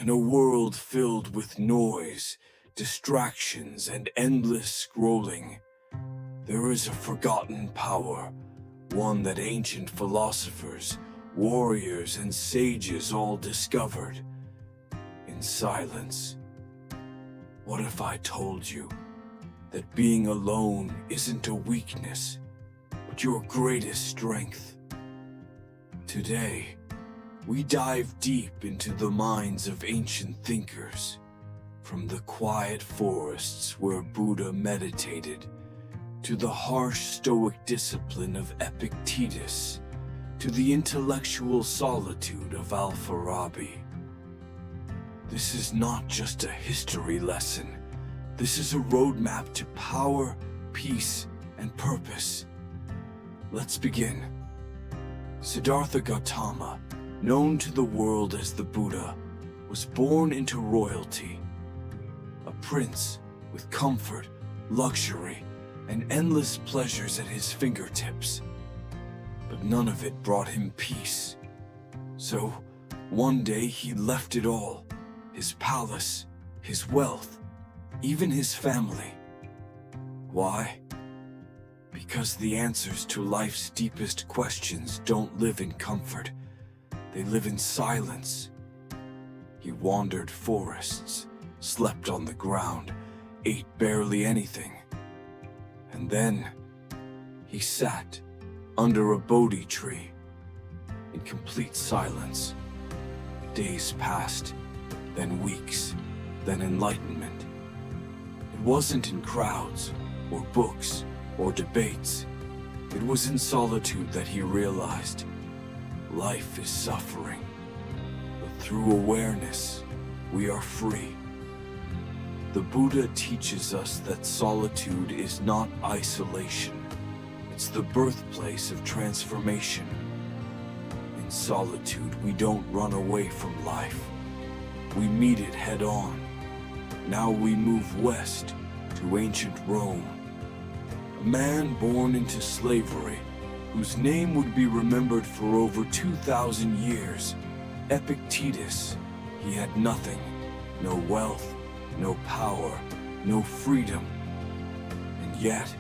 In a world filled with noise, distractions, and endless scrolling, there is a forgotten power, one that ancient philosophers, warriors, and sages all discovered in silence. What if I told you that being alone isn't a weakness, but your greatest strength? Today, we dive deep into the minds of ancient thinkers, from the quiet forests where Buddha meditated, to the harsh stoic discipline of Epictetus, to the intellectual solitude of Al-Farabi. This is not just a history lesson. This is a roadmap to power, peace, and purpose. Let's begin. Siddhartha Gautama, known to the world as the Buddha, was born into royalty. A prince with comfort, luxury, and endless pleasures at his fingertips. But none of it brought him peace. So, one day he left it all, his palace, his wealth, even his family. Why? Because the answers to life's deepest questions don't live in comfort. They live in silence. He wandered forests, slept on the ground, ate barely anything. And then he sat under a Bodhi tree in complete silence. Days passed, then weeks, then enlightenment. It wasn't in crowds or books or debates. It was in solitude that he realized life is suffering, but through awareness, we are free. The Buddha teaches us that solitude is not isolation. It's the birthplace of transformation. In solitude, we don't run away from life. We meet it head on. Now we move west to ancient Rome. A man born into slavery, whose name would be remembered for over 2,000 years, Epictetus. He had nothing, no wealth, no power, no freedom. And yet,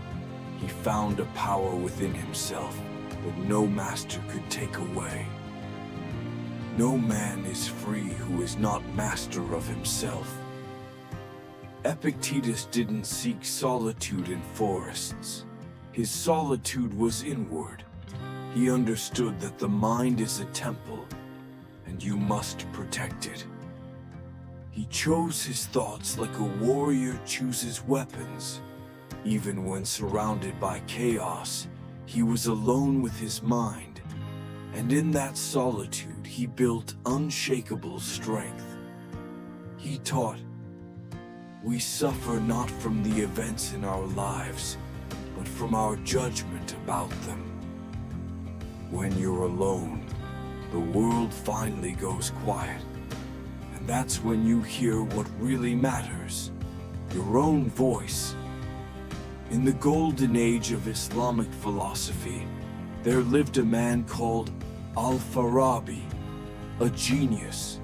he found a power within himself that no master could take away. No man is free who is not master of himself. Epictetus didn't seek solitude in forests. His solitude was inward. He understood that the mind is a temple, and you must protect it. He chose his thoughts like a warrior chooses weapons. Even when surrounded by chaos, he was alone with his mind, and in that solitude he built unshakable strength. He taught, we suffer not from the events in our lives, but from our judgment about them. When you're alone, the world finally goes quiet. And that's when you hear what really matters, your own voice. In the golden age of Islamic philosophy, there lived a man called Al-Farabi, a genius,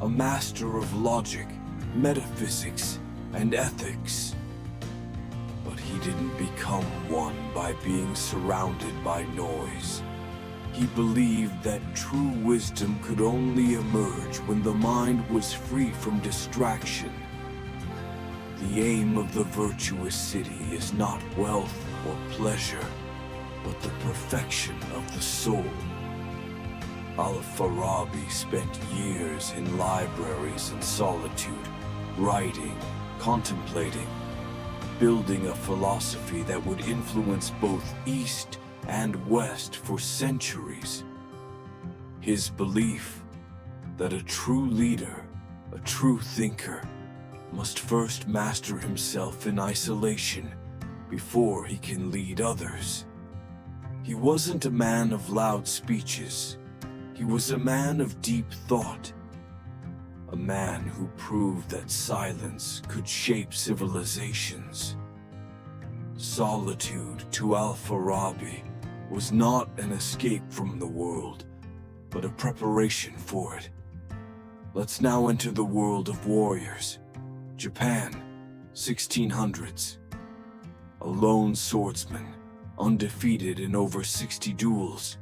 a master of logic, metaphysics, and ethics. But he didn't become one by being surrounded by noise. He believed that true wisdom could only emerge when the mind was free from distraction. The aim of the virtuous city is not wealth or pleasure, but the perfection of the soul. Al-Farabi spent years in libraries and solitude, writing, contemplating, building a philosophy that would influence both East and West for centuries. His belief that a true leader, a true thinker, must first master himself in isolation before he can lead others. He wasn't a man of loud speeches. He was a man of deep thought. A man who proved that silence could shape civilizations. Solitude to Al-Farabi was not an escape from the world, but a preparation for it. Let's now enter the world of warriors. Japan, 1600s. A lone swordsman, undefeated in over 60 duels.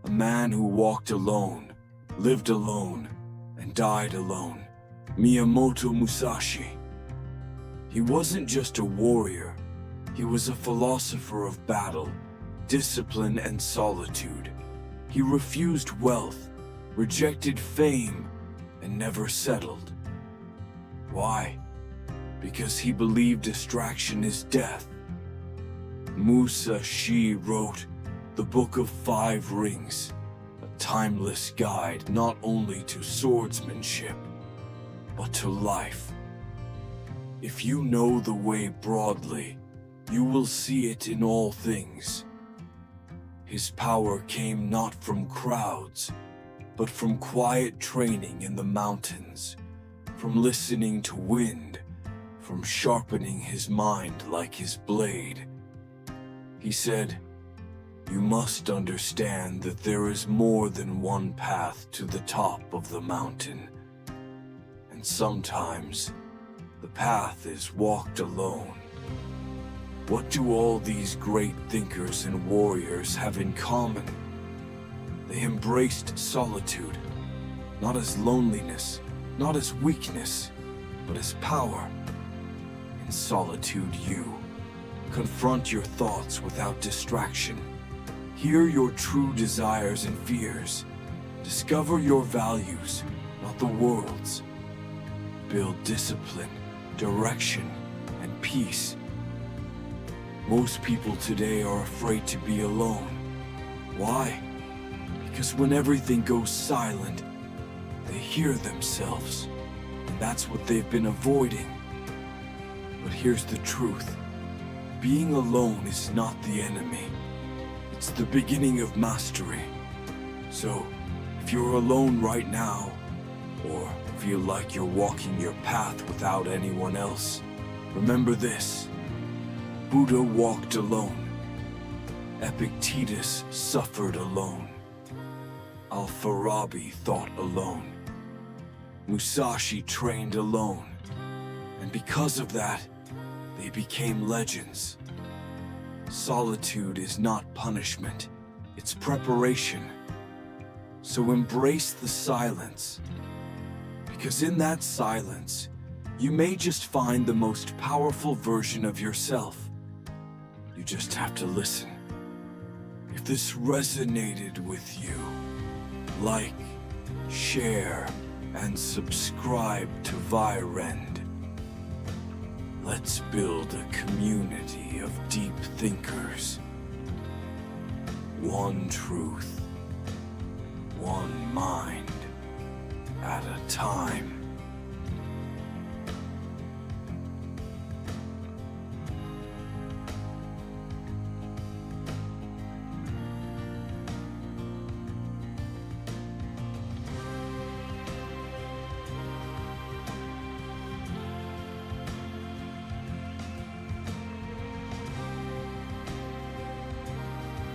A man who walked alone, lived alone, and died alone. Miyamoto Musashi. He wasn't just a warrior, he was a philosopher of battle, discipline, and solitude. He refused wealth, rejected fame, and never settled. Why? Because he believed distraction is death. Musashi wrote the Book of Five Rings, a timeless guide not only to swordsmanship, but to life. If you know the way broadly, you will see it in all things. His power came not from crowds, but from quiet training in the mountains, from listening to wind, from sharpening his mind like his blade. He said, "You must understand that there is more than one path to the top of the mountain. And sometimes, the path is walked alone." What do all these great thinkers and warriors have in common? They embraced solitude, not as loneliness, not as weakness, but as power. In solitude, you confront your thoughts without distraction. Hear your true desires and fears. Discover your values, not the world's. Build discipline, direction, and peace. Most people today are afraid to be alone. Why? Because when everything goes silent, they hear themselves, and that's what they've been avoiding. But here's the truth. Being alone is not the enemy. It's the beginning of mastery. So, if you're alone right now, or feel like you're walking your path without anyone else, remember this. Buddha walked alone. Epictetus suffered alone. Al-Farabi thought alone. Musashi trained alone. And because of that, they became legends. Solitude is not punishment, it's preparation. So embrace the silence. Because in that silence, you may just find the most powerful version of yourself. You just have to listen. If this resonated with you, like, share, and subscribe to Vyrend. Let's build a community of deep thinkers. One truth, one mind at a time.